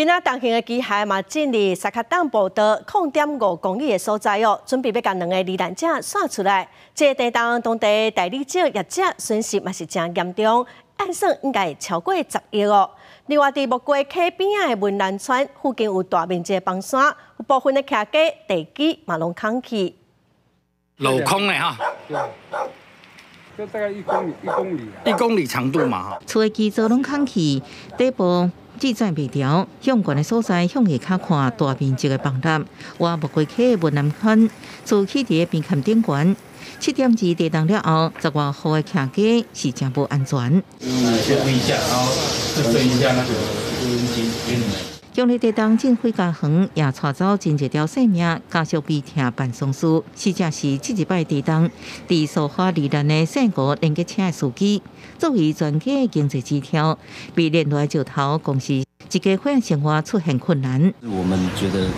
今仔重型的机械嘛进入沙卡党步道0.5公里的所在哦，准备要将2个罹难者选出来。这个地档当地代理酒业者损失嘛是真严重，按算应该超过10亿哦。另外，伫木瓜溪边仔的文兰川附近有大面积的崩山，有部分的徛家地基嘛拢空去。镂空的哈。就大概1公里，1公里长度嘛哈。厝的基座拢空去，底部记载袂调，向悬的所在向下骹看大面积的崩塌。我木瓜溪的文南川，厝起伫个边坎顶悬，7点2地动了后，10外户的徛家是真无安全。先问一下，然后再问一下那个录音机。强烈地动震毁家园，也带走真侪条性命，家属悲痛办丧事。死者是这一摆地动伫苏花罹难的姓吴连接车的司机。作为全家的经济支柱，被连落石头公司一家伙生活出现困难。我们觉得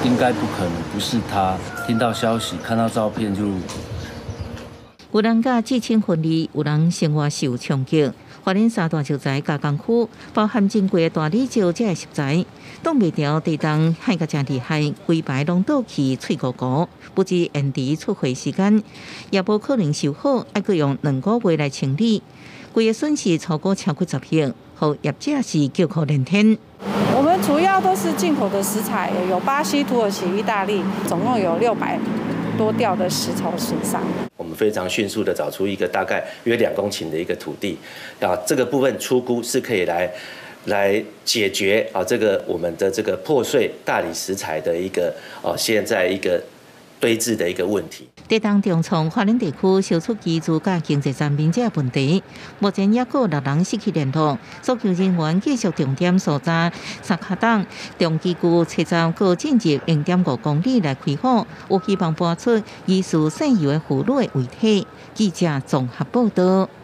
应该不可能，不是他听到消息、看到照片就。有人甲至亲分离，有人生活受冲击。花莲三大石材加工区，包含珍贵的大理石这石材，挡袂牢地动害甲真厉害，规排拢倒去脆糊糊，不知延迟出货时间，也无可能修好，还阁用2个月来清理，规个损失超过10亿，互业者是叫苦连天。我们主要都是进口的石材，有巴西、土耳其、意大利，总共有600多吊的石头损伤。我们非常迅速的找出一个大概约2公顷的一个土地，这个部分初估是可以来解决这个我们的这个破碎大理石材的一个现在一个堆置的一个问题。地动重创花莲地区消除居住甲经济层面的问题，目前也有6人失去联络，搜救人员继续重点搜查沙卡党中基区车站，各进入0.5公里来开火，有希望搬出疑似渗油的腐乳的遗体。记者综合报道。